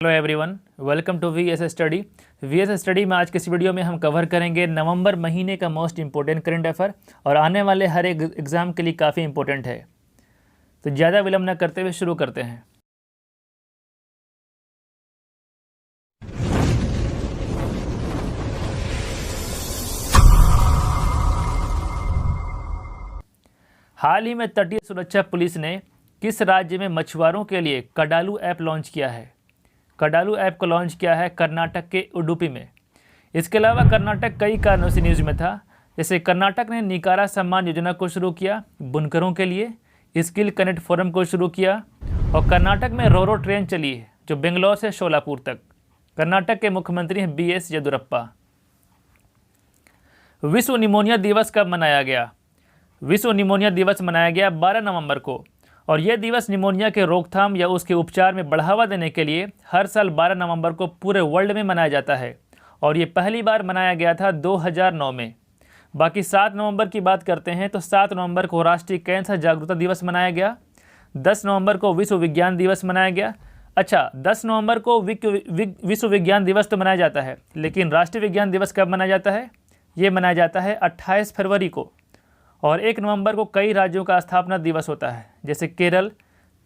Hello everyone, welcome to VS study. VS study में आज के इस वीडियो में हम कवर करेंगे नवंबर महीने का मोस्ट इंपॉर्टेंट करंट अफेयर और आने वाले हर एक एग्ज़ाम के लिए काफ़ी इंपॉर्टेंट है। तो ज़्यादा विलंब न करते हुए शुरू करते हैं। हाल ही में तटीय सुरक्षा पुलिस ने किस राज्य में मछुआरों के लिए कडालू ऐप लॉन्च किया है? कडालू ऐप को लॉन्च किया है कर्नाटक के उडुपी में। इसके अलावा कर्नाटक कई कारणों से न्यूज़ में था, जैसे कर्नाटक ने निकारा सम्मान योजना को शुरू किया बुनकरों के लिए, स्किल कनेक्ट फोरम को शुरू किया और कर्नाटक में रोरो ट्रेन चली है जो बेंगलोर से शोलापुर तक। कर्नाटक के मुख्यमंत्री हैं BS येदियुरप्पा। विश्व निमोनिया दिवस कब मनाया गया? विश्व निमोनिया दिवस मनाया गया 12 नवंबर को और यह दिवस निमोनिया के रोकथाम या उसके उपचार में बढ़ावा देने के लिए हर साल 12 नवंबर को पूरे वर्ल्ड में मनाया जाता है और ये पहली बार मनाया गया था 2009 में। बाकी 7 नवंबर की बात करते हैं तो 7 नवंबर को राष्ट्रीय कैंसर जागरूकता दिवस मनाया गया, 10 नवंबर को विश्व विज्ञान दिवस मनाया गया। अच्छा, 10 नवंबर को विश्व विज्ञान दिवस तो मनाया जाता है, लेकिन राष्ट्रीय विज्ञान दिवस कब मनाया जाता है? ये मनाया जाता है 28 फरवरी को। और 1 नवंबर को कई राज्यों का स्थापना दिवस होता है, जैसे केरल,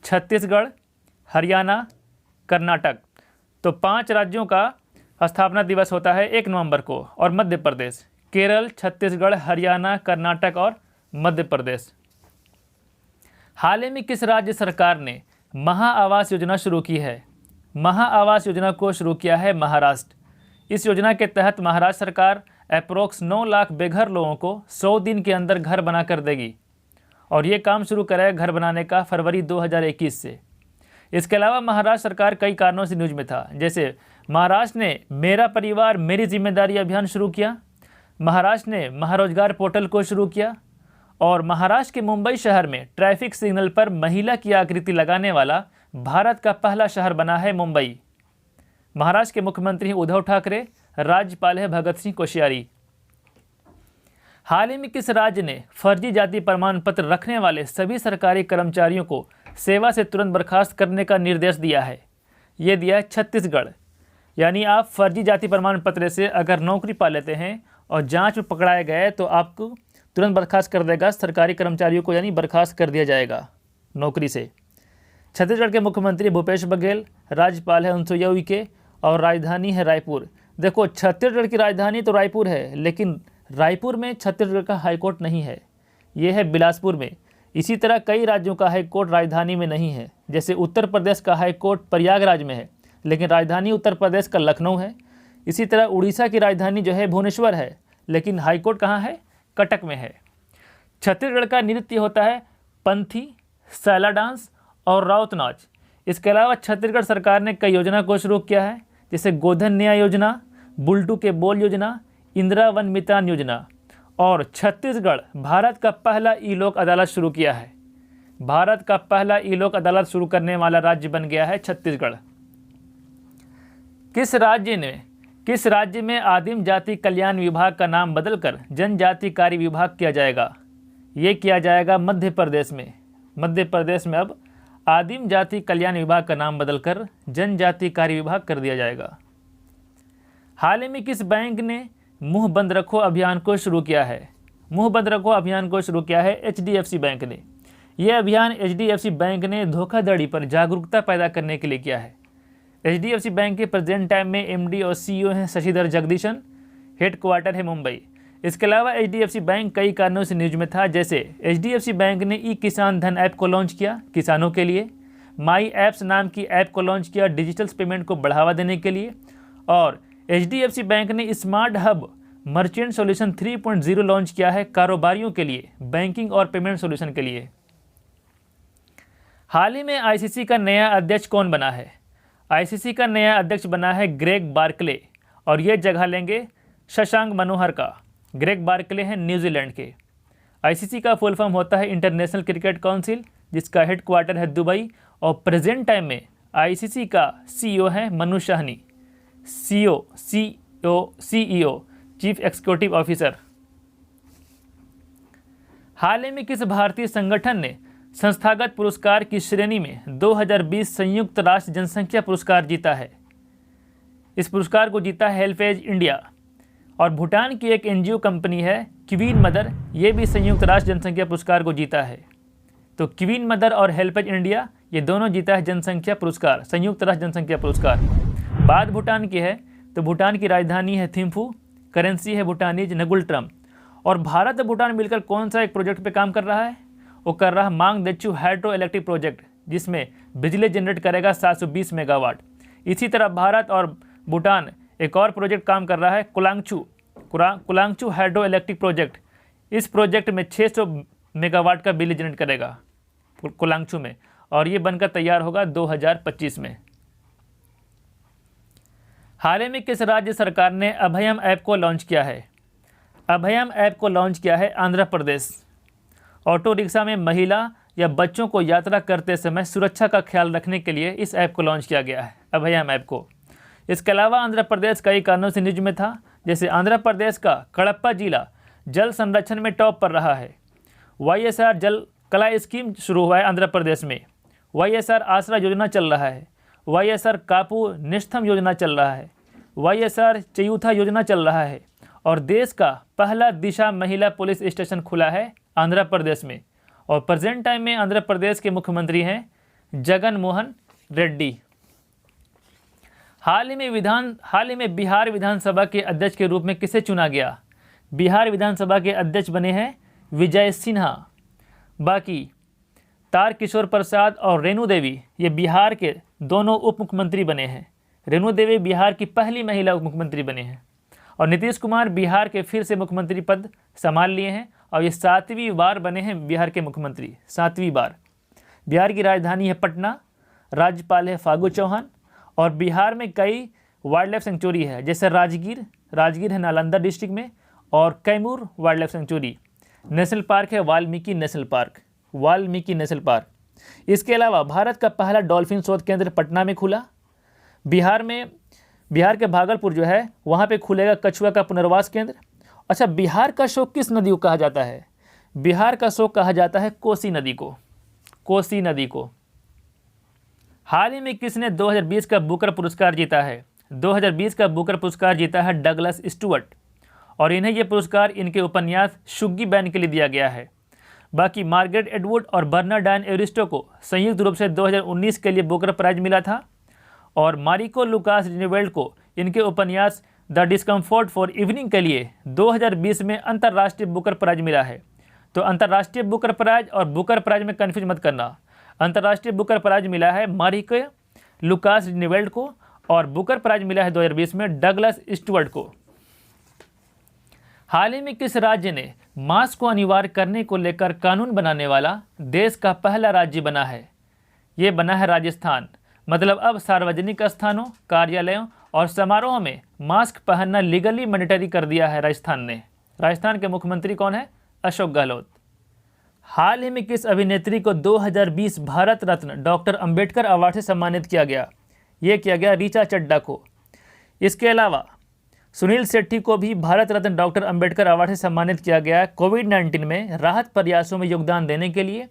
छत्तीसगढ़, हरियाणा, कर्नाटक। तो 5 राज्यों का स्थापना दिवस होता है 1 नवंबर को और मध्य प्रदेश, केरल, छत्तीसगढ़, हरियाणा, कर्नाटक और मध्य प्रदेश। हाल ही में किस राज्य सरकार ने महा आवास योजना शुरू की है? महा आवास योजना को शुरू किया है महाराष्ट्र। इस योजना के तहत महाराष्ट्र सरकार अप्रोक्स 9 लाख बेघर लोगों को 100 दिन के अंदर घर बना कर देगी और ये काम शुरू करेगा घर बनाने का फरवरी 2021 से। इसके अलावा महाराष्ट्र सरकार कई कारणों से न्यूज में था, जैसे महाराष्ट्र ने मेरा परिवार मेरी जिम्मेदारी अभियान शुरू किया, महाराष्ट्र ने महारोजगार पोर्टल को शुरू किया और महाराष्ट्र के मुंबई शहर में ट्रैफिक सिग्नल पर महिला की आकृति लगाने वाला भारत का पहला शहर बना है मुंबई। महाराष्ट्र के मुख्यमंत्री उद्धव ठाकरे, राज्यपाल है भगत सिंह कोश्यारी। हाल ही में किस राज्य ने फर्जी जाति प्रमाण पत्र रखने वाले सभी सरकारी कर्मचारियों को सेवा से तुरंत बर्खास्त करने का निर्देश दिया है? ये दिया है छत्तीसगढ़। यानी आप फर्जी जाति प्रमाण पत्र से अगर नौकरी पा लेते हैं और जांच में पकड़ाए गए तो आपको तुरंत बर्खास्त कर देगा सरकारी कर्मचारियों को, यानी बर्खास्त कर दिया जाएगा नौकरी से। छत्तीसगढ़ के मुख्यमंत्री भूपेश बघेल, राज्यपाल है अनसुईया उइके और राजधानी है रायपुर। देखो, छत्तीसगढ़ की राजधानी तो रायपुर है, लेकिन रायपुर में छत्तीसगढ़ का हाईकोर्ट नहीं है, ये है बिलासपुर में। इसी तरह कई राज्यों का हाईकोर्ट राजधानी में नहीं है, जैसे उत्तर प्रदेश का हाईकोर्ट प्रयागराज में है, लेकिन राजधानी उत्तर प्रदेश का लखनऊ है। इसी तरह उड़ीसा की राजधानी जो है भुवनेश्वर है, लेकिन हाईकोर्ट कहाँ है? कटक में है। छत्तीसगढ़ का नृत्य होता है पंथी, सैला डांस और राउत नाच। इसके अलावा छत्तीसगढ़ सरकार ने कई योजना को शुरू किया है, जैसे गोधन न्याय योजना, बुल्टू के बोल योजना, इंदिरा वन मितान योजना और छत्तीसगढ़ भारत का पहला ई-लोक अदालत शुरू किया है। भारत का पहला ई-लोक अदालत शुरू करने वाला राज्य बन गया है छत्तीसगढ़। किस राज्य में आदिम जाति कल्याण विभाग का नाम बदलकर जनजाति कार्य विभाग किया जाएगा? ये किया जाएगा मध्य प्रदेश में। मध्य प्रदेश में अब आदिम जाति कल्याण विभाग का नाम बदलकर जनजाति कार्य विभाग कर दिया जाएगा। हाल ही में किस बैंक ने मुंह बंद रखो अभियान को शुरू किया है? मुंह बंद रखो अभियान को शुरू किया है HDFC बैंक ने। यह अभियान HDFC बैंक ने धोखाधड़ी पर जागरूकता पैदा करने के लिए किया है। HDFC बैंक के प्रेजेंट टाइम में MD और CEO हैं शशिधर जगदीशन, हेडक्वार्टर है मुंबई। इसके अलावा HDFC बैंक कई कारणों से न्यूज में था, जैसे HDFC बैंक ने ई किसान धन ऐप को लॉन्च किया किसानों के लिए, माई ऐप्स नाम की ऐप को लॉन्च किया डिजिटल पेमेंट को बढ़ावा देने के लिए और HDFC बैंक ने smart hub merchant solution 3.0 launch किया है कारोबारियों के लिए, बैंकिंग और पेमेंट सॉल्यूशन के लिए। हाल ही में ICC का नया अध्यक्ष कौन बना है? ICC का नया अध्यक्ष बना है ग्रेग बार्कले और ये जगह लेंगे शशांक मनोहर का। ग्रेग बार्कले हैं न्यूजीलैंड के। ICC का फुल फॉर्म होता है इंटरनेशनल क्रिकेट काउंसिल, जिसका हेडक्वार्टर है दुबई और प्रेजेंट टाइम में ICC का CEO है Manu Sawhney, CEO chief executive officer. हाल ही में किस भारतीय संगठन ने संस्थागत पुरस्कार की श्रेणी में 2020 संयुक्त राष्ट्र जनसंख्या पुरस्कार जीता है? इस पुरस्कार को जीता है हेल्पेज इंडिया। और भूटान की एक एनजीओ कंपनी है क्वीन मदर, ये भी संयुक्त राष्ट्र जनसंख्या पुरस्कार को जीता है। तो क्वीन मदर और हेल्पेज इंडिया ये दोनों जीता है जनसंख्या पुरस्कार, संयुक्त राष्ट्र जनसंख्या पुरस्कार। बात भूटान की है तो भूटान की राजधानी है थिम्फू, करेंसी है भूटानीज नगुल्ट्रम। और भारत और भूटान मिलकर कौन सा एक प्रोजेक्ट पे काम कर रहा है? वो कर रहा है मांग देचू हाइड्रो इलेक्ट्रिक प्रोजेक्ट, जिसमें बिजली जनरेट करेगा 720 मेगावाट। इसी तरह भारत और भूटान एक और प्रोजेक्ट काम कर रहा है कुलांगचू हाइड्रो इलेक्ट्रिक प्रोजेक्ट। इस प्रोजेक्ट में 600 मेगावाट का बिजली जनरेट करेगा कुलांगचू में, और ये बनकर तैयार होगा 2025 में। हाल ही में किस राज्य सरकार ने अभयम ऐप को लॉन्च किया है? अभयम ऐप को लॉन्च किया है आंध्र प्रदेश। ऑटो रिक्शा में महिला या बच्चों को यात्रा करते समय सुरक्षा का ख्याल रखने के लिए इस ऐप को लॉन्च किया गया है, अभयम ऐप को। इसके अलावा आंध्र प्रदेश कई कारणों से न्यूज में था, जैसे आंध्र प्रदेश का कडप्पा जिला जल संरक्षण में टॉप पर रहा है। YSR जल कला स्कीम शुरू हुआ है आंध्र प्रदेश में। YSR आसरा योजना चल रहा है। YSR कापू निष्ठम योजना चल रहा है। YSR चयूथा योजना चल रहा है। और देश का पहला दिशा महिला पुलिस स्टेशन खुला है आंध्र प्रदेश में। और प्रेजेंट टाइम में आंध्र प्रदेश के मुख्यमंत्री हैं जगन मोहन रेड्डी। हाल ही में बिहार विधानसभा के अध्यक्ष के रूप में किसे चुना गया? बिहार विधानसभा के अध्यक्ष बने हैं विजय सिन्हा। बाकी तारकिशोर प्रसाद और रेणु देवी ये बिहार के दोनों उप मुख्यमंत्री बने हैं। रेणु देवी बिहार की पहली महिला उप मुख्यमंत्री बने हैं। और नीतीश कुमार बिहार के फिर से मुख्यमंत्री पद संभाल लिए हैं और ये 7वीं बार बने हैं बिहार के मुख्यमंत्री, 7वीं बार। बिहार की राजधानी है पटना, राज्यपाल है फागू चौहान। और बिहार में कई वाइल्ड लाइफ सेंचुरी है, जैसे राजगीर है नालंदा डिस्ट्रिक्ट में, और Kaimur wild life sanctuary. National park है वाल्मीकि नेशनल पार्क। इसके अलावा भारत का पहला डॉल्फिन शोध केंद्र पटना में खुला। बिहार के भागलपुर जो है वहाँ पे खुलेगा कछुआ का पुनर्वास केंद्र। अच्छा, बिहार का शोक किस नदी को कहा जाता है? बिहार का शोक कहा जाता है कोसी नदी को। हाल ही में किसने 2020 का बुकर पुरस्कार जीता है? 2020 का बुकर पुरस्कार जीता है डगलस स्टुअर्ट। और इन्हें यह पुरस्कार इनके उपन्यास शुग्गी बैन के लिए दिया गया है। बाकी मार्गरेट एटवुड और बर्नार्डाइन एवरिस्टो को संयुक्त रूप से 2019 के लिए बुकर प्राइज मिला था। और मारिको लुकास रिनेवेल्ड को इनके उपन्यास द डिस्कम्फर्ट फॉर इवनिंग के लिए 2020 में अंतर्राष्ट्रीय बुकर प्राइज मिला है। तो अंतर्राष्ट्रीय बुकर प्राइज और बुकर प्राइज में कन्फ्यूज मत करना। अंतर्राष्ट्रीय बुकर प्राइज मिला है मारिको लुकास रिनेवेल्ड को, और बुकर प्राइज मिला है 2020 में डगलस स्टुअर्ट को। हाल ही में किस राज्य ने मास्क को अनिवार्य करने को लेकर कानून बनाने वाला देश का पहला राज्य बना है? ये बना है राजस्थान। मतलब अब सार्वजनिक स्थानों, कार्यालयों और समारोहों में मास्क पहनना लीगली मैंडेटरी कर दिया है राजस्थान ने। राजस्थान के मुख्यमंत्री कौन है? अशोक गहलोत। हाल ही में किस अभिनेत्री को 2020 भारत रत्न डॉक्टर अंबेडकर अवार्ड से सम्मानित किया गया? ये किया गया ऋचा चड्ढा को। इसके अलावा सुनील शेट्टी को भी भारत रत्न डॉक्टर अंबेडकर अवार्ड से सम्मानित किया गया कोविड-19 में राहत प्रयासों में योगदान देने के लिए।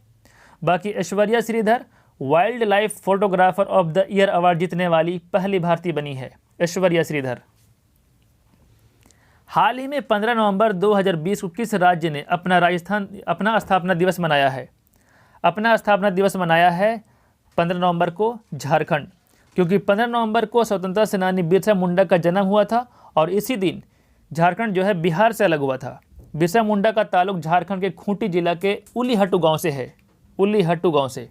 बाकी Aishwarya Sridhar wildlife photographer of the year award जीतने वाली पहली भारतीय बनी है ऐश्वर्या श्रीधर। हाल ही में 15 नवंबर 2020 को किस राज्य ने अपना स्थापना दिवस मनाया है? अपना स्थापना दिवस मनाया है 15 नवंबर को झारखंड, क्योंकि 15 नवंबर को स्वतंत्रता सेनानी बिरसा मुंडा का जन्म हुआ था और इसी दिन झारखंड जो है बिहार से अलग हुआ था। बिरसा मुंडा का ताल्लुक झारखंड के खूंटी जिला के उलीहट्टू गांव से है, उलीहट्टू गांव से।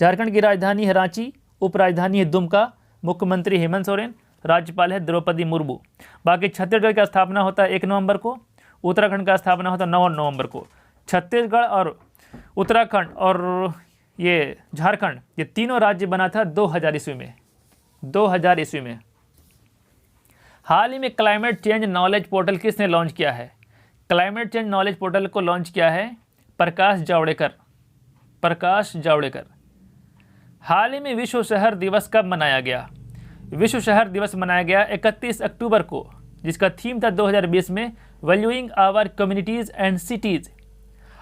झारखंड की राजधानी है रांची, उपराजधानी है दुमका, मुख्यमंत्री हेमंत सोरेन, राज्यपाल है द्रौपदी मुर्मू। बाकी छत्तीसगढ़ का स्थापना होता है 1 नवंबर को, उत्तराखंड का स्थापना होता है 9 नवंबर को। छत्तीसगढ़ और उत्तराखंड और ये झारखंड ये तीनों राज्य बना था 2000 ईस्वी में, 2000 ईस्वी में। हाल ही में क्लाइमेट चेंज नॉलेज पोर्टल किसने लॉन्च किया है? क्लाइमेट चेंज नॉलेज पोर्टल को लॉन्च किया है प्रकाश जावड़ेकर। हाल ही में विश्व शहर दिवस कब मनाया गया? विश्व शहर दिवस मनाया गया 31 अक्टूबर को, जिसका थीम था 2020 में valuing our communities and cities.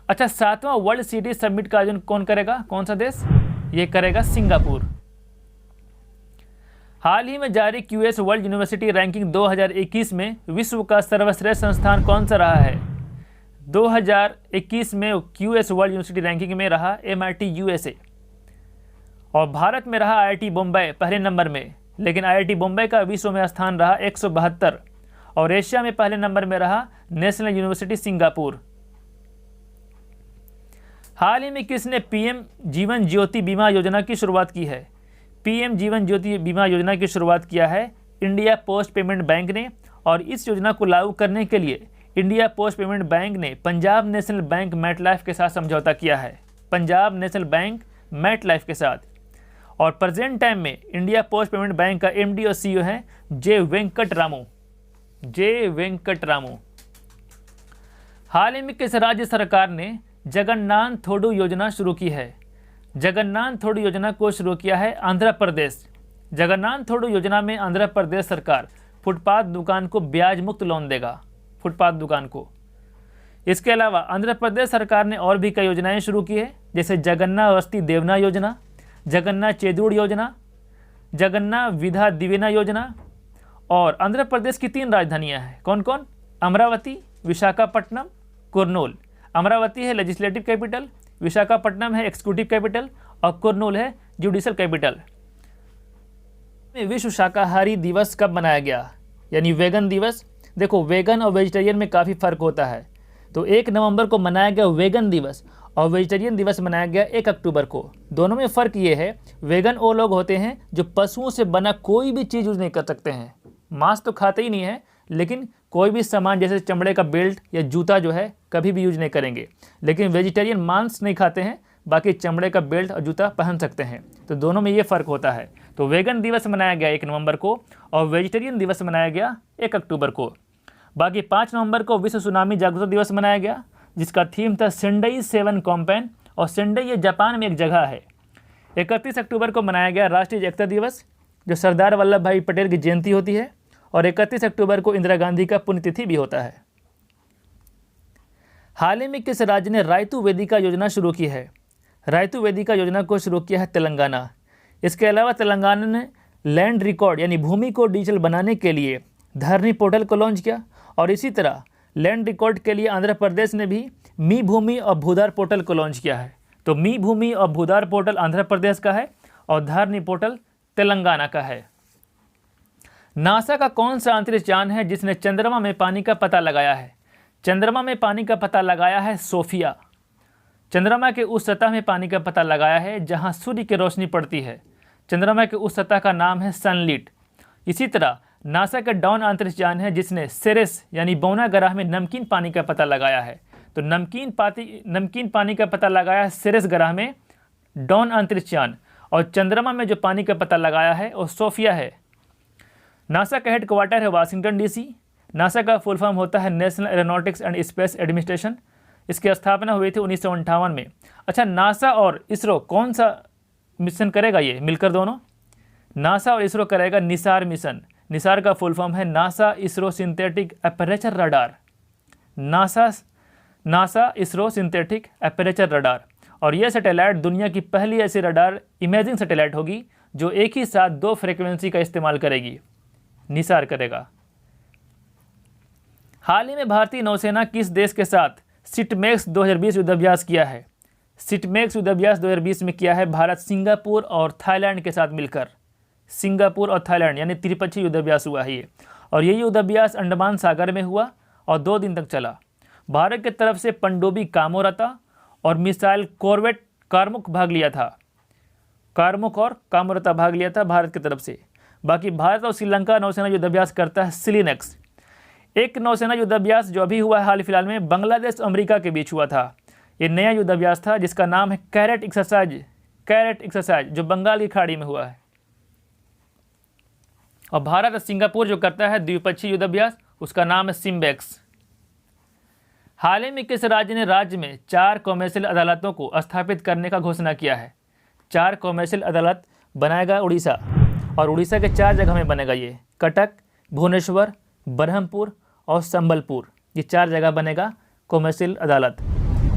अच्छा, 7वां वर्ल्ड सिटी समिट का आयोजन कौन करेगा? कौन सा देश? ये करेगा सिंगापुर। हाल ही में जारी क्यूएस वर्ल्ड यूनिवर्सिटी रैंकिंग 2021 में विश्व का सर्वश्रेष्ठ संस्थान कौन सा रहा है? 2021 में क्यूएस वर्ल्ड यूनिवर्सिटी रैंकिंग में रहा MIT USA, और भारत में रहा IIT बम्बई पहले नंबर में, लेकिन IIT बम्बई का विश्व में स्थान रहा 172, और एशिया में पहले नंबर में रहा नेशनल यूनिवर्सिटी सिंगापुर। हाल ही में किसने PM जीवन ज्योति बीमा योजना की शुरुआत की है? PM जीवन ज्योति बीमा योजना की शुरुआत किया है इंडिया पोस्ट पेमेंट बैंक ने, और इस योजना को लागू करने के लिए इंडिया पोस्ट पेमेंट बैंक ने पंजाब नेशनल बैंक मेटलाइफ के साथ समझौता किया है, पंजाब नेशनल बैंक मेटलाइफ के साथ। और प्रेजेंट टाइम में इंडिया पोस्ट पेमेंट बैंक का MD और CEO है जे वेंकट रामू। हाल ही में किस राज्य सरकार ने जगन्नाथ थोडू योजना शुरू की है? जगन्नाथ थोडू योजना को शुरू किया है आंध्र प्रदेश। जगन्नाथ थोडू योजना में आंध्र प्रदेश सरकार फुटपाथ दुकान को ब्याज मुक्त लोन देगा, फुटपाथ दुकान को। इसके अलावा आंध्र प्रदेश सरकार ने और भी कई योजनाएं शुरू की है, जैसे जगन्ना वस्ती देवना योजना, जगन्ना चेदूड़ योजना, जगन्ना विधा दिवेना योजना। और आंध्र प्रदेश की 3 राजधानियां हैं, कौन कौन? अमरावती, विशाखापट्टनम, कुर्नूल। अमरावती है लेजिस्लेटिव कैपिटल, विशाखापट्टनम है एक्सिक्यूटिव कैपिटल, और कुर्नूल है जुडिशल कैपिटल। विश्व शाकाहारी दिवस कब मनाया गया, यानी वेगन दिवस? देखो, वेगन और वेजिटेरियन में काफ़ी फ़र्क होता है। तो 1 नवंबर को मनाया गया वेगन दिवस, और वेजिटेरियन दिवस मनाया गया 1 अक्टूबर को। दोनों में फ़र्क ये है, वेगन वो लोग होते हैं जो पशुओं से बना कोई भी चीज़ यूज़ नहीं कर सकते हैं। मांस तो खाते ही नहीं है, लेकिन कोई भी सामान जैसे चमड़े का बेल्ट या जूता जो है कभी भी यूज नहीं करेंगे। लेकिन वेजिटेरियन मांस नहीं खाते हैं, बाकी चमड़े का बेल्ट और जूता पहन सकते हैं। तो दोनों में ये फ़र्क होता है। तो वेगन दिवस मनाया गया 1 नवंबर को, और वेजिटेरियन दिवस मनाया गया 1 अक्टूबर को। बाकी 5 नवंबर को विश्व सुनामी जागरूकता दिवस मनाया गया, जिसका थीम था सेंडई 7 कॉम्पेन, और सेंडई ये जापान में एक जगह है। 31 अक्टूबर को मनाया गया राष्ट्रीय एकता दिवस, जो सरदार वल्लभ भाई पटेल की जयंती होती है, और 31 अक्टूबर को इंदिरा गांधी का पुण्यतिथि भी होता है। हाल ही में किस राज्य ने रायतू वेदिका योजना शुरू की है? रायतू वेदिका योजना को शुरू किया है तेलंगाना। इसके अलावा तेलंगाना ने लैंड रिकॉर्ड यानी भूमि को डिजिटल बनाने के लिए धरनी पोर्टल को लॉन्च किया, और इसी तरह लैंड रिकॉर्ड के लिए आंध्र प्रदेश ने भी मी भूमि और भूधार पोर्टल को लॉन्च किया है। तो मी भूमि और भूधार पोर्टल आंध्र प्रदेश का है, और धरनी पोर्टल तेलंगाना का है। नासा का कौन सा अंतरिक्ष यान है जिसने चंद्रमा में पानी का पता लगाया है? चंद्रमा में पानी का पता लगाया है सोफिया। चंद्रमा के उस सतह में पानी का पता लगाया है जहां सूर्य की रोशनी पड़ती है। चंद्रमा के उस सतह का नाम है सनलीट। इसी तरह नासा का डॉन अंतरिक्ष यान है जिसने सेरेस यानी बौना ग्रह में नमकीन पानी का पता लगाया है। तो नमकीन पानी का पता लगाया है सेरेस ग्रह में डॉन अंतरिक्ष यान, और चंद्रमा में जो पानी का पता लगाया है वो सोफिया है। नासा का हेडक्वार्टर है वाशिंगटन DC। नासा का फुल फॉर्म होता है national aeronautics and space administration. इसकी स्थापना हुई थी 1958 में। अच्छा, नासा और इसरो कौन सा मिशन करेगा? ये मिलकर दोनों, नासा और इसरो करेगा निसार मिशन। निसार का फुल फॉर्म है NASA ISRO synthetic aperture radar. NASA ISRO synthetic aperture radar. और यह सैटेलाइट दुनिया की पहली ऐसी रडार इमेजिंग सैटेलाइट होगी जो एक ही साथ 2 फ्रीक्वेंसी का इस्तेमाल करेगी। निसार करेगा। हाल ही में भारतीय नौसेना किस देश के साथ सिटमेक्स 2020 युद्धाभ्यास किया है? सिटमेक्स युद्धाभ्यास 2020 में किया है भारत सिंगापुर और थाईलैंड के साथ मिलकर। सिंगापुर और थाईलैंड यानी त्रिपक्षीय युद्धाभ्यास हुआ है ये, और ये युद्धाभ्यास अंडमान सागर में हुआ और 2 दिन तक चला। भारत की तरफ से पनडुब्बी कामोरता और मिसाइल कॉर्वेट कारमुक भाग लिया था। कारमुक और कामोरता भाग लिया था भारत की तरफ से। बाकी भारत और श्रीलंका नौसेना युद्धाभ्यास करता है सिलिनेक्स। एक नौसेना युद्धाभ्यास जो अभी हुआ है हाल फिलहाल में बांग्लादेश अमेरिका के बीच हुआ था। ये नया युद्धाभ्यास था जिसका नाम है कैरेट एक्सरसाइज, जो बंगाल की खाड़ी में हुआ है। और भारत और सिंगापुर जो करता है द्विपक्षीय युद्धाभ्यास, उसका नाम है सिम्बेक्स। हाल ही में किस राज्य ने राज्य में 4 कॉमर्शियल अदालतों को स्थापित करने का घोषणा किया है? 4 कॉमर्शियल अदालत बनाएगा उड़ीसा, और उड़ीसा के 4 जगह में बनेगा ये, कटक, भुवनेश्वर, बरहमपुर और संबलपुर। ये 4 जगह बनेगा कॉमर्शियल अदालत।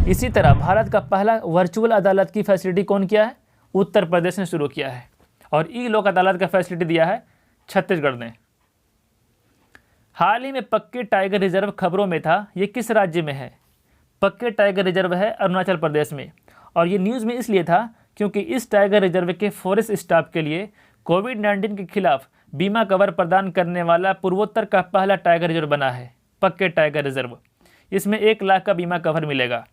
इसी तरह भारत का पहला वर्चुअल अदालत की फैसिलिटी कौन किया है? उत्तर प्रदेश ने शुरू किया है। और ई लोक अदालत का फैसिलिटी दिया है छत्तीसगढ़ ने। हाल ही में पक्के टाइगर रिजर्व खबरों में था, ये किस राज्य में है? पक्के टाइगर रिजर्व है अरुणाचल प्रदेश में। और ये न्यूज़ में इसलिए था क्योंकि इस टाइगर रिजर्व के फॉरेस्ट स्टाफ के लिए कोविड-19 के खिलाफ बीमा कवर प्रदान करने वाला पूर्वोत्तर का पहला टाइगर रिजर्व बना है पक्के टाइगर रिजर्व। इसमें 1 लाख का बीमा कवर मिलेगा।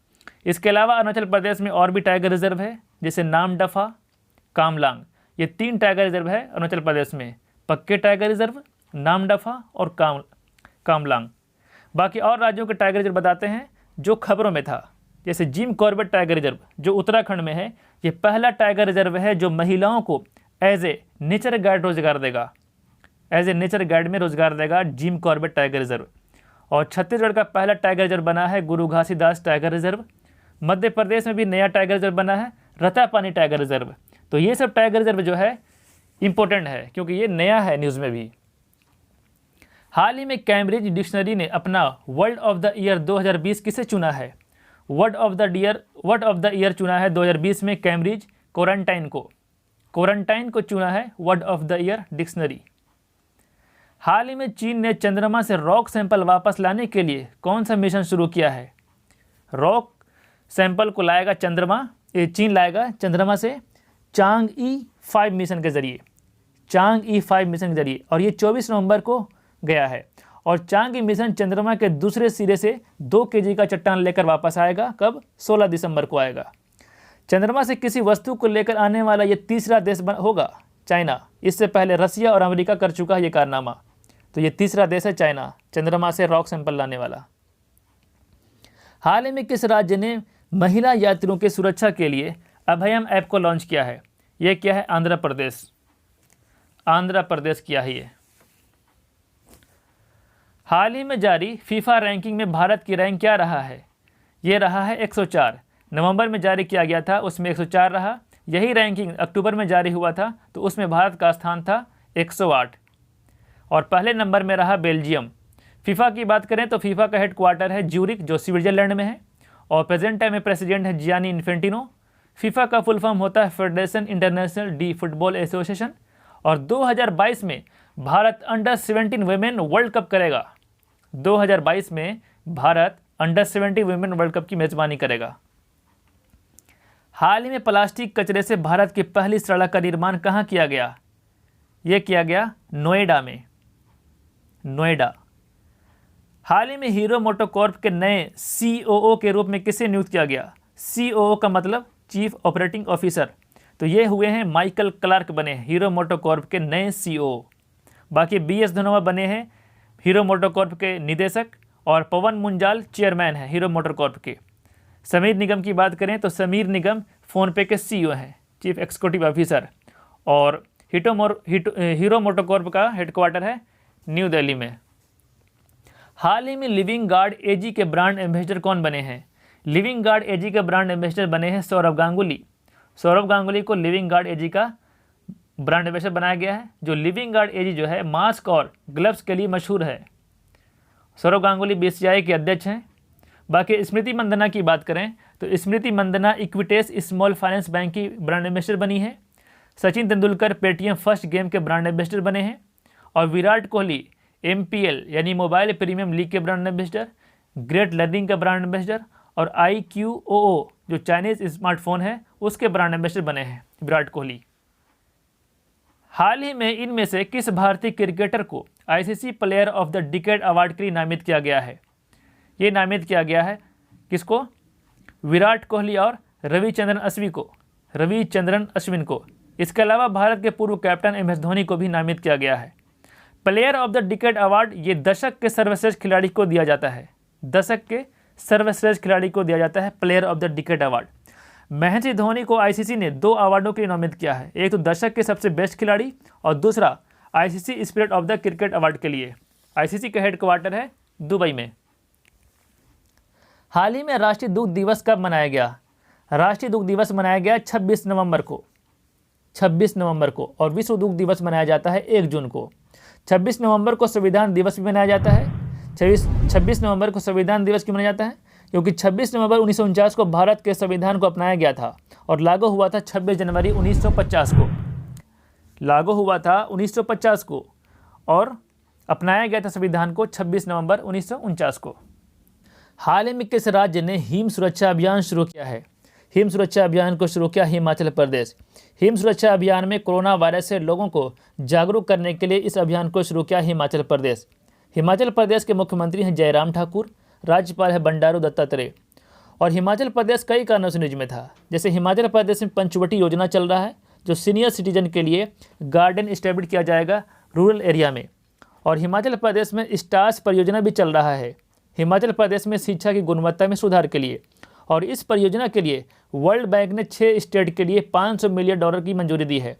इसके अलावा अरुणाचल प्रदेश में और भी टाइगर रिजर्व है, जैसे नामदफा, कामलांग। ये 3 टाइगर रिजर्व है अरुणाचल प्रदेश में, पक्के टाइगर रिजर्व, नामदफा और कामलांग। बाकी और राज्यों के टाइगर रिजर्व बताते हैं जो खबरों में था, जैसे जिम कॉर्बेट टाइगर रिजर्व जो उत्तराखंड में है। ये पहला टाइगर रिजर्व है जो महिलाओं को एज ए नेचर गाइड रोजगार देगा, एज ए नेचर गाइड में रोजगार देगा जिम कॉर्बेट टाइगर रिजर्व। और छत्तीसगढ़ का पहला टाइगर रिजर्व बना है गुरु घासीदास टाइगर रिजर्व। मध्य प्रदेश में भी नया टाइगर रिजर्व बना है रतापानी टाइगर रिजर्व। तो ये सब टाइगर रिजर्व जो है इंपॉर्टेंट है क्योंकि ये नया है न्यूज़ में भी। हाल ही में कैम्ब्रिज डिक्शनरी ने अपना वर्ड ऑफ द ईयर 2020 किसे चुना है? वर्ड ऑफ द ईयर चुना है 2020 में कैम्ब्रिज क्वारंटाइन को चुना है word of the year dictionary. हाल ही में चीन ने चंद्रमा से रॉक सैंपल वापस लाने के लिए कौन सा मिशन शुरू किया है? रॉक सैंपल को लाएगा चीन लाएगा चंद्रमा से चांग-ई 5 मिशन के जरिए, चांग-ई 5 मिशन के जरिए। और ये 24 नवंबर को गया है। और चांग-ई मिशन चंद्रमा के दूसरे सिरे से 2 केजी का चट्टान लेकर वापस आएगा। कब? 16 दिसंबर को आएगा। चंद्रमा से किसी वस्तु को लेकर आने वाला ये तीसरा देश होगा चाइना। इससे पहले रसिया और अमेरिका कर चुका है ये कारनामा। तो ये तीसरा देश है चाइना, चंद्रमा से रॉक सैंपल लाने वाला। हाल ही में किस राज्य ने महिला यात्रियों की सुरक्षा के लिए अभयम ऐप को लॉन्च किया है? ये क्या है? आंध्र प्रदेश किया है ये। हाल ही में जारी फीफा रैंकिंग में भारत की रैंक क्या रहा है? ये रहा है 104। नवंबर में जारी किया गया था, उसमें 104 रहा। यही रैंकिंग अक्टूबर में जारी हुआ था, तो उसमें भारत का स्थान था 108 और पहले नंबर में रहा बेल्जियम। फीफा की बात करें तो फीफा का हेडक्वार्टर है ज्यूरिख जो स्विट्जरलैंड में है और प्रेजेंट टाइम में प्रेसिडेंट है जियानी इन्फेंटिनो। फीफा का फुल फॉर्म होता है federation international D football association. और 2022 में Bharat under-17 women world cup करेगा। 2022 में Bharat under-17 women world cup की मेजबानी करेगा। हाल ही में प्लास्टिक कचरे से भारत की पहली सड़क का निर्माण कहाँ किया गया? ये किया गया नोएडा में, नोएडा। हाल ही में हीरो मोटोकॉर्प के नए COO के रूप में किसे नियुक्त किया गया? COO का मतलब चीफ ऑपरेटिंग ऑफिसर। तो ये हुए हैं माइकल क्लार्क बने हीरो मोटोकॉर्प के नए COO। बाकी BS धनोआ बने हैं हीरो मोटोकॉर्प के निदेशक और पवन मुंजाल चेयरमैन है हीरो मोटोकॉर्प के। समीर निगम की बात करें तो समीर निगम फ़ोनपे के CEO हैं, चीफ एग्जीक्यूटिव ऑफिसर। और हीरो मोटोकॉर्प का हेडक्वार्टर है न्यू दिल्ली में। हाल ही में लिविंग गार्ड AG के ब्रांड एम्बेसडर कौन बने हैं? लिविंग गार्ड AG के ब्रांड एम्बेसडर बने हैं सौरभ गांगुली। सौरभ गांगुली को लिविंग गार्ड AG का ब्रांड एम्बेसडर बनाया गया है। जो लिविंग गार्ड AG जो है मास्क और ग्लव्स के लिए मशहूर है। सौरभ गांगुली BCCI के अध्यक्ष हैं। बाकी स्मृति मंदना की बात करें तो स्मृति मंदना इक्विटेस स्मॉल फाइनेंस बैंक की ब्रांड एम्बेसडर बनी है। Sachin Tendulkar Paytm first game के ब्रांड एम्बेसडर बने हैं। और विराट कोहली MPL यानी मोबाइल प्रीमियम लीग के ब्रांड एम्बेसडर, ग्रेट लर्निंग का ब्रांड एम्बेसडर और IQOO जो चाइनीज स्मार्टफोन है उसके ब्रांड एम्बेसडर बने हैं विराट कोहली। हाल ही में इनमें से किस भारतीय क्रिकेटर को ICC player of the decade award के लिए नामित किया गया है? ये नामित किया गया है किसको? विराट कोहली और रविचंद्रन अश्विन को। इसके अलावा भारत के पूर्व कैप्टन MS धोनी को भी नामित किया गया है। Player of the decade award ये दशक के सर्वश्रेष्ठ खिलाड़ी को दिया जाता है। दशक के सर्वश्रेष्ठ खिलाड़ी को दिया जाता है player of the decade award. Mahendra Singh Dhoni को ICC ने 2 अवार्डों के लिए नामित किया है। एक तो दशक के सबसे बेस्ट खिलाड़ी और दूसरा ICC spirit of the cricket award के लिए। ICC का हेडक्वार्टर है दुबई में। हाल ही में राष्ट्रीय दुग्ध दिवस कब मनाया गया? राष्ट्रीय दुग्ध दिवस मनाया गया 26 नवंबर को और विश्व दुग्ध दिवस मनाया जाता है 1 जून को। 26 नवंबर को संविधान दिवस भी मनाया जाता है। 26 नवंबर को संविधान दिवस क्यों मनाया जाता है? क्योंकि 26 नवंबर 1949 को भारत के संविधान को अपनाया गया था और लागू हुआ था 26 जनवरी 1950 को। लागू हुआ था 1950 को और अपनाया गया था संविधान को 26 नवंबर 1949 को। हाल ही में किस राज्य ने हिम सुरक्षा अभियान शुरू किया है? हिम सुरक्षा अभियान को शुरू किया हिमाचल प्रदेश। हिम सुरक्षा अभियान में कोरोना वायरस से लोगों को जागरूक करने के लिए इस अभियान को शुरू किया हिमाचल प्रदेश। हिमाचल प्रदेश के मुख्यमंत्री हैं जयराम ठाकुर, राज्यपाल है बंडारू दत्तात्रेय। और हिमाचल प्रदेश कई कारणों से न्यूज में था, जैसे हिमाचल प्रदेश में पंचवटी योजना चल रहा है जो सीनियर सिटीजन के लिए गार्डन इस्टेब्लिश किया जाएगा रूरल एरिया में। और हिमाचल प्रदेश में स्टार्स परियोजना भी चल रहा है हिमाचल प्रदेश में शिक्षा की गुणवत्ता में सुधार के लिए। और इस परियोजना के लिए वर्ल्ड बैंक ने 6 स्टेट के लिए $500 मिलियन की मंजूरी दी है।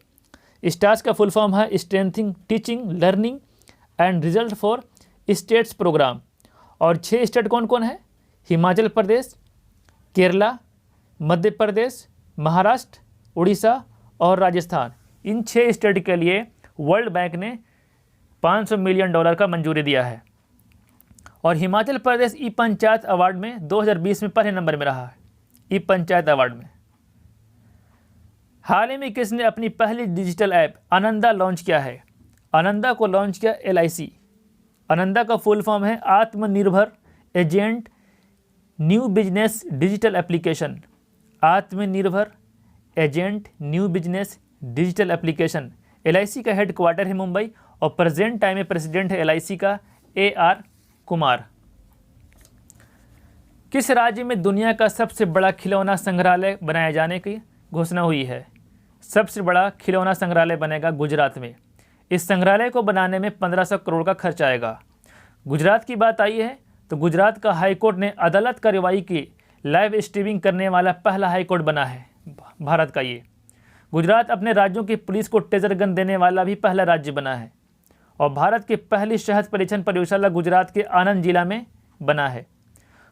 स्टार्स का फुल फॉर्म है strengthening teaching learning and result for states program. और 6 स्टेट कौन कौन है? हिमाचल प्रदेश, केरला, मध्य प्रदेश, महाराष्ट्र, उड़ीसा और राजस्थान। इन 6 स्टेट के लिए वर्ल्ड बैंक ने $500 मिलियन का मंजूरी दिया है। और हिमाचल प्रदेश ई पंचायत अवार्ड में 2020 में पहले नंबर में रहा है, ई पंचायत अवार्ड में। हाल ही में किसने अपनी पहली डिजिटल ऐप आनंदा लॉन्च किया है? आनंदा को लॉन्च किया LIC। आनंदा का फुल फॉर्म है Aatmanirbhar agent new business digital application. Aatmanirbhar agent new business digital application. LIC का हेडक्वार्टर है मुंबई और प्रेजेंट टाइम में प्रेसिडेंट है LIC का AR कुमार। किस राज्य में दुनिया का सबसे बड़ा खिलौना संग्रहालय बनाए जाने की घोषणा हुई है? सबसे बड़ा खिलौना संग्रहालय बनेगा गुजरात में। इस संग्रहालय को बनाने में 1500 करोड़ का खर्च आएगा। गुजरात की बात आई है तो गुजरात का हाईकोर्ट ने अदालत कार्रवाई की लाइव स्ट्रीमिंग करने वाला पहला हाईकोर्ट बना है भारत का ये। गुजरात अपने राज्यों की पुलिस को टेजर गन देने वाला भी पहला राज्य बना है। और भारत की पहली शहद परीक्षण प्रयोगशाला गुजरात के आनंद जिला में बना है।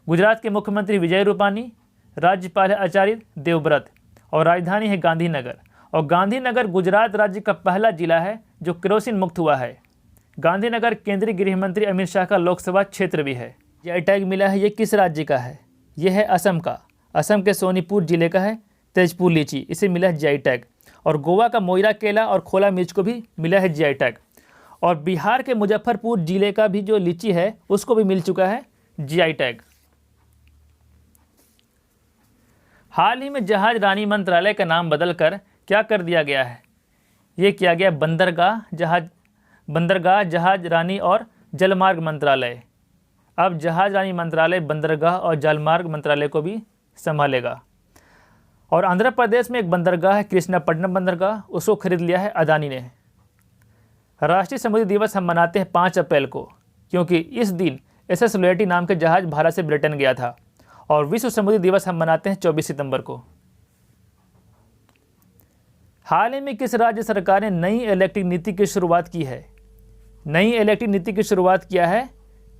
गुजरात के मुख्यमंत्री विजय रूपानी, राज्यपाल है आचार्य देवव्रत और राजधानी है गांधीनगर। और गांधीनगर गुजरात राज्य का पहला जिला है जो केरोसिन मुक्त हुआ है। गांधीनगर केंद्रीय गृह मंत्री अमित शाह का लोकसभा क्षेत्र भी है। यह टैग मिला है, ये किस राज्य का है? यह है असम का। असम के सोनीपुर जिले का है तेजपुर लीची, इसे मिला है GI टैग। और गोवा का मोइरा केला और खोला मिर्च को भी मिला है GI टैग। और बिहार के मुजफ्फरपुर जिले का भी जो लीची है उसको भी मिल चुका है GI टैग। हाल ही में जहाज रानी मंत्रालय का नाम बदलकर क्या कर दिया गया है? ये किया गया बंदरगाह जहाज रानी और जलमार्ग मंत्रालय। अब जहाज रानी मंत्रालय बंदरगाह और जलमार्ग मंत्रालय को भी संभालेगा। और आंध्र प्रदेश में एक बंदरगाह है कृष्णापट्टनम बंदरगाह, उसको खरीद लिया है अदानी ने। राष्ट्रीय समुद्री दिवस हम मनाते हैं 5 अप्रैल को, क्योंकि इस दिन SS लोयटी नाम के जहाज भारत से ब्रिटेन गया था। और विश्व समुद्री दिवस हम मनाते हैं 24 सितंबर को। हाल ही में किस राज्य सरकार ने नई इलेक्ट्रिक नीति की शुरुआत की है? नई इलेक्ट्रिक नीति की शुरुआत किया है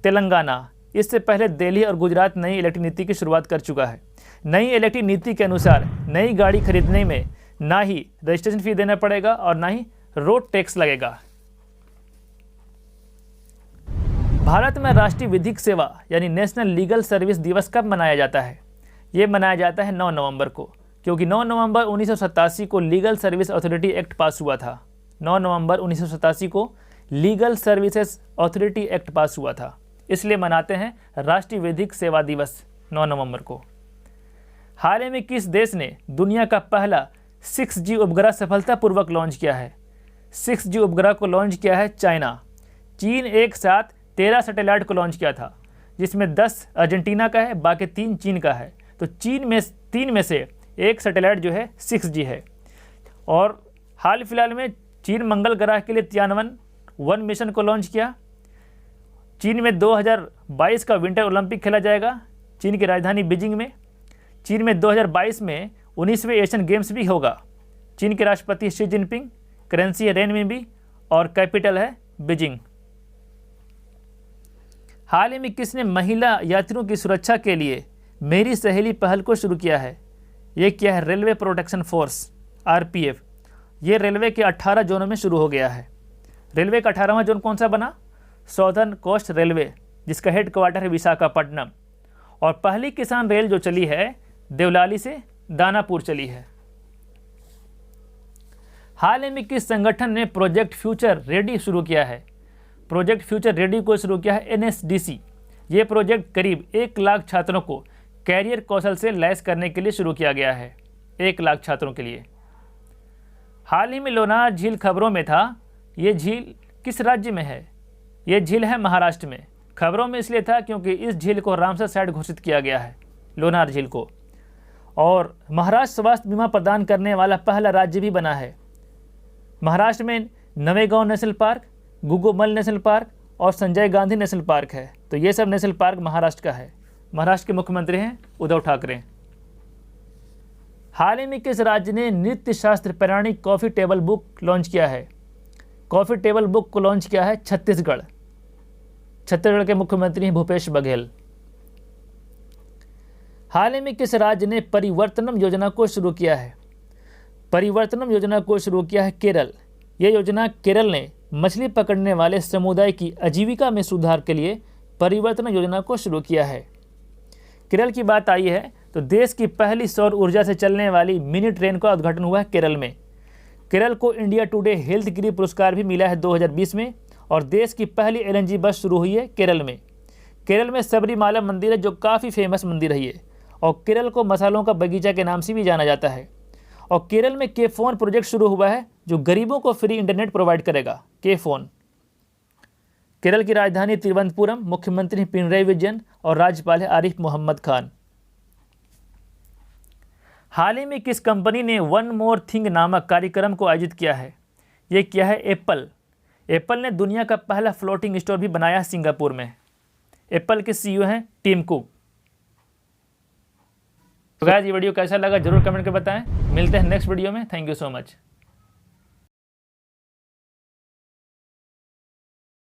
तेलंगाना। इससे पहले दिल्ली और गुजरात नई इलेक्ट्रिक नीति की शुरुआत कर चुका है। नई इलेक्ट्रिक नीति के अनुसार नई गाड़ी खरीदने में ना ही रजिस्ट्रेशन फी देना पड़ेगा और ना ही रोड टैक्स लगेगा। भारत में राष्ट्रीय विधिक सेवा यानी नेशनल लीगल सर्विस दिवस कब मनाया जाता है? ये मनाया जाता है 9 नवंबर को, क्योंकि 9 नवंबर 1987 को लीगल सर्विस अथॉरिटी एक्ट पास हुआ था। 9 नवंबर 1987 को लीगल सर्विसेज अथॉरिटी एक्ट पास हुआ था, इसलिए मनाते हैं राष्ट्रीय विधिक सेवा दिवस 9 नवंबर को। हाल ही में किस देश ने दुनिया का पहला 6G उपग्रह सफलतापूर्वक लॉन्च किया है? 6G उपग्रह को लॉन्च किया है चाइना। चीन एक साथ 13 सैटेलाइट को लॉन्च किया था, जिसमें 10 अर्जेंटीना का है, बाकी 3 चीन का है। तो तीन में से एक सैटेलाइट जो है 6G है। और हाल फिलहाल में चीन मंगल ग्रह के लिए तियानवन मिशन को लॉन्च किया। चीन में 2022 का विंटर ओलंपिक खेला जाएगा चीन की राजधानी बीजिंग में। चीन में 2022 में 19वें एशियन गेम्स भी होगा। चीन के राष्ट्रपति शी जिनपिंग, करेंसी है रेनमिनबी और कैपिटल है बीजिंग। हाल ही में किसने महिला यात्रियों की सुरक्षा के लिए मेरी सहेली पहल को शुरू किया है? ये किया है रेलवे प्रोटेक्शन फोर्स RPF। ये रेलवे के 18 जोनों में शुरू हो गया है। रेलवे का 18वां जोन कौन सा बना? सॉदर्न कोस्ट रेलवे, जिसका हेडक्वार्टर है विशाखापट्टनम। और पहली किसान रेल जो चली है देवलाली से दानापुर चली है। हाल ही में किस संगठन ने प्रोजेक्ट फ्यूचर रेडी शुरू किया है? प्रोजेक्ट फ्यूचर रेडी को शुरू किया है NSDC। ये प्रोजेक्ट करीब 1 लाख छात्रों को कैरियर कौशल से लैस करने के लिए शुरू किया गया है, 1 लाख छात्रों के लिए। हाल ही में लोनार झील खबरों में था। ये झील किस राज्य में है? ये झील है महाराष्ट्र में। खबरों में इसलिए था क्योंकि इस झील को रामसर साइट घोषित किया गया है, लोनार झील को। और महाराष्ट्र स्वास्थ्य बीमा प्रदान करने वाला पहला राज्य भी बना है। महाराष्ट्र में Navegaon national park, Gugamal national park और संजय गांधी नेशनल पार्क है। तो ये सब नेशनल पार्क महाराष्ट्र का है। महाराष्ट्र के मुख्यमंत्री हैं उद्धव ठाकरे। हाल ही में किस राज्य ने नृत्य शास्त्र पौराणिक कॉफी टेबल बुक लॉन्च किया है? कॉफी टेबल बुक को लॉन्च किया है छत्तीसगढ़। छत्तीसगढ़ के मुख्यमंत्री हैं भूपेश बघेल। हाल ही में किस राज्य ने परिवर्तनम योजना को शुरू किया है? परिवर्तनम योजना को शुरू किया है केरल। यह योजना केरल ने मछली पकड़ने वाले समुदाय की आजीविका में सुधार के लिए परिवर्तनम योजना को शुरू किया है। केरल की बात आई है तो देश की पहली सौर ऊर्जा से चलने वाली मिनी ट्रेन का उद्घाटन हुआ है केरल में। केरल को इंडिया टुडे हेल्थ गिरी पुरस्कार भी मिला है 2020 में। और देश की पहली LNG बस शुरू हुई है केरल में। केरल में सबरीमाला मंदिर है जो काफ़ी फेमस मंदिर है ये। और केरल को मसालों का बगीचा के नाम से भी जाना जाता है। और केरल में के फोन प्रोजेक्ट शुरू हुआ है जो गरीबों को फ्री इंटरनेट प्रोवाइड करेगा, के फोन। केरल की राजधानी तिरुवनंतपुरम, मुख्यमंत्री पिनराई विजयन और राज्यपाल है आरिफ मोहम्मद खान। हाल ही में किस कंपनी ने वन मोर थिंग नामक कार्यक्रम को आयोजित किया है? ये किया है एप्पल। एप्पल ने दुनिया का पहला फ्लोटिंग स्टोर भी बनाया है सिंगापुर में। एप्पल के CEO हैं टिम कुक। तो गाइस ये वीडियो कैसा लगा जरूर कमेंट कर बताएं। मिलते हैं नेक्स्ट वीडियो में। Thank you so much.